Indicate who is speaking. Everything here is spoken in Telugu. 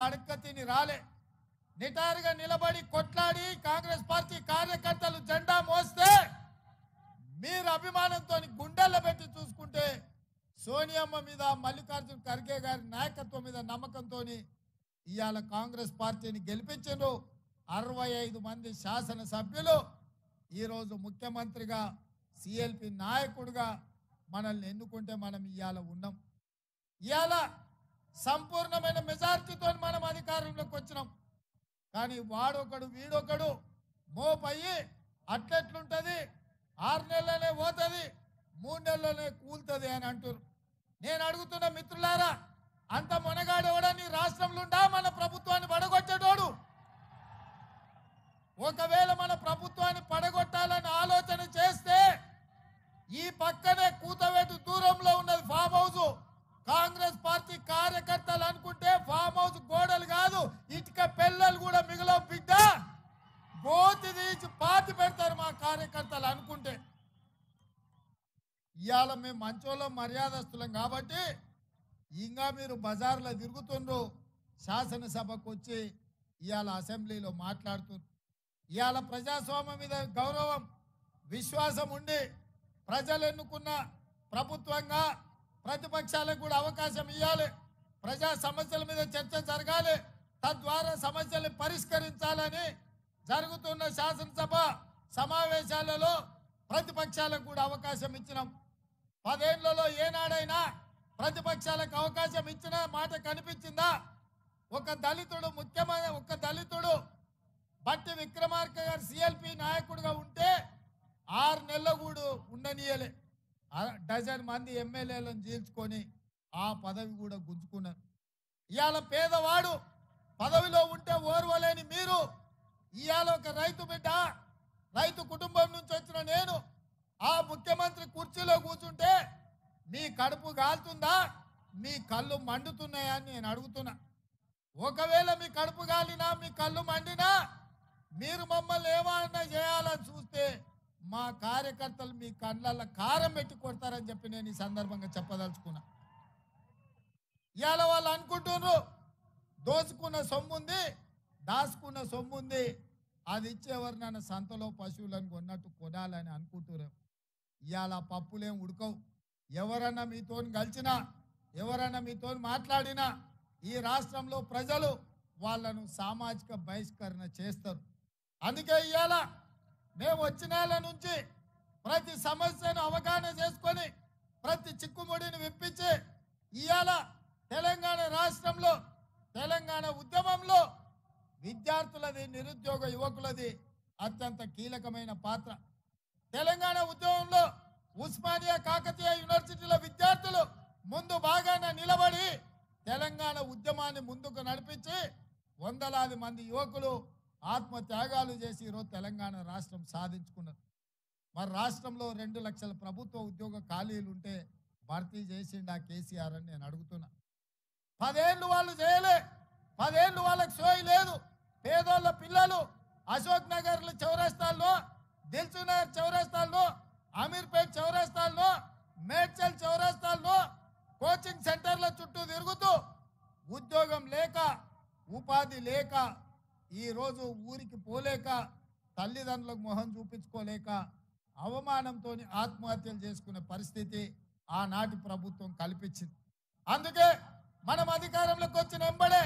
Speaker 1: అడక్కతిని రాలే నిటారుగా నిలబడి కొట్లాడి కాంగ్రెస్ పార్టీ కార్యకర్తలు జెండా మోస్తే మీరు అభిమానంతో గుండెల్లో పెట్టి చూసుకుంటే సోనియమ్మ మీద మల్లికార్జున ఖర్గే గారి నాయకత్వం మీద నమ్మకంతో ఇవాళ కాంగ్రెస్ పార్టీని గెలిపించారు 65 మంది శాసనసభ్యులు ఈరోజు ముఖ్యమంత్రిగా సిఎల్పి నాయకుడిగా మనల్ని ఎన్నుకుంటే మనం ఇవాళ ఉన్నాం. ఇవాళ సంపూర్ణమైన మెజార్టీతో మనం అధికారంలోకి వచ్చినాం. కానీ వాడొకడు వీడొకడు మోపయ్యి అట్లెట్లుంటుంది 6 నెలలనే పోతుంది 3 నెలలనే కూలుతుంది అని అంటారు. నేను అడుగుతున్న మిత్రులారా, అంత మొనగాడేవాడా నీ రాష్ట్రంలో ఉండా మన ప్రభుత్వాన్ని పడగొట్టేటోడు? ఒకవేళ మన ప్రభుత్వాన్ని పడగొట్టాలని ఆలోచన చేస్తే ఈ పక్కనే కూతవేటు దూరంలో ఉన్నది ఫామ్ హౌస్. కాంగ్రెస్ పార్టీ కార్యకర్తలు అనుకుంటే ఫామ్ హౌస్ గోడలు కాదు ఇటుక పిల్లలు కూడా మిగలవు బిడ్డ, గోతి తీసి పాతి పెడతారు మా కార్యకర్తలు అనుకుంటే. ఇవాళ మేము మంచోళ్ళం మర్యాదస్తులం కాబట్టి ఇంకా మీరు బజార్లో తిరుగుతుండ్రు, శాసనసభకు వచ్చి ఇవాళ అసెంబ్లీలో మాట్లాడుతున్నారు. ఇవాళ ప్రజాస్వామ్యం మీద గౌరవం విశ్వాసం ఉండి ప్రజలు ఎన్నుకున్న ప్రభుత్వంగా ప్రతిపక్షాలకు కూడా అవకాశం ఇవ్వాలి. ప్రజా సమస్యల మీద చర్చ జరగాలి, తద్వారా సమస్యలు పరిష్కరించాలని జరుగుతున్న శాసనసభ సమావేశాలలో ప్రతిపక్షాలకు కూడా అవకాశం ఇచ్చినాం. 10 ఏళ్లలో ఏనాడైనా ప్రతిపక్షాలకు అవకాశం ఇచ్చిన మాట కనిపించిందా? ఒక దళితుడు బట్టి విక్రమార్క గారు సిఎల్పి నాయకుడిగా ఉంటే 6 నెలలు కూడా ఉండనీయలే. డజన్ మంది ఎమ్మెల్యేలను చీల్చుకొని ఆ పదవి కూడా గుంజుకున్నారు. ఇవాళ పేదవాడు పదవిలో ఉంటే ఓర్వలేని మీరు ఇవాళ ఒక రైతు బిడ్డ, రైతు కుటుంబం నుంచి వచ్చిన నేను ఆ ముఖ్యమంత్రి కుర్చీలో కూర్చుంటే మీ కడుపు కాలుతుందా, మీ కళ్ళు మండుతున్నాయా అని నేను అడుగుతున్నా. ఒకవేళ మీ కడుపు కాలినా మీ కళ్ళు మండినా మీరు మమ్మల్ని ఏమైనా చేయాలని చూస్తే మా కార్యకర్తలు మీ కళ్ళల్లో కారం పెట్టి కొడతారని చెప్పి నేను ఈ సందర్భంగా చెప్పదలుచుకున్నా. ఇవాళ వాళ్ళు అనుకుంటున్నారు దోచుకున్న సొమ్ముంది, దాచుకున్న సొమ్ముంది, అది ఇచ్చేవారు నన్ను సంతలో పశువులను కొన్నట్టు కొనాలని అనుకుంటున్నారు. ఇవాళ పప్పులేం ఉడకవు. ఎవరన్నా మీతో కలిసినా, ఎవరన్నా మీతో మాట్లాడినా ఈ రాష్ట్రంలో ప్రజలు వాళ్ళను సామాజిక బహిష్కరణ చేస్తారు. అందుకే ఇవాళ మేము వచ్చిన నెల నుంచి ప్రతి సమస్యను అవగాహన చేసుకొని ప్రతి చిక్కుముడిని విప్పించి ఇవాళ తెలంగాణ రాష్ట్రంలో తెలంగాణ ఉద్యమంలో విద్యార్థులది, నిరుద్యోగ యువకులది అత్యంత కీలకమైన పాత్ర. తెలంగాణ ఉద్యమంలో ఉస్మానియా కాకతీయ యూనివర్సిటీల విద్యార్థులు ముందు బాగానే నిలబడి తెలంగాణ ఉద్యమాన్ని ముందుకు నడిపించి వందలాది మంది యువకులు ఆత్మత్యాగాలు చేసి ఈరోజు తెలంగాణ రాష్ట్రం సాధించుకున్నారు. మరి రాష్ట్రంలో 2 లక్షల ప్రభుత్వ ఉద్యోగ ఖాళీలు ఉంటే భర్తీ చేసిండా కేసీఆర్ అని నేను అడుగుతున్నా. 10 ఏళ్ళు వాళ్ళు చేయలే, 10 ఏళ్ళు వాళ్ళకి సోయి లేదు. పేదోళ్ళ పిల్లలు అశోక్ నగర్ చౌరస్తాల్లో, దిల్సునగర్ చౌరస్తాల్లో, అమీర్పేట్ చౌరస్తాల్లో, మేడ్చల్ చౌరస్తాల్లో కోచింగ్ సెంటర్ల చుట్టూ తిరుగుతూ ఉద్యోగం లేక, ఉపాధి లేక, ఈరోజు ఊరికి పోలేక, తల్లిదండ్రులకు మొహం చూపించుకోలేక అవమానంతో ఆత్మహత్యలు చేసుకునే పరిస్థితి ఆనాటి ప్రభుత్వం కల్పించింది. అందుకే మనం అధికారంలోకి వచ్చిన వెంబడే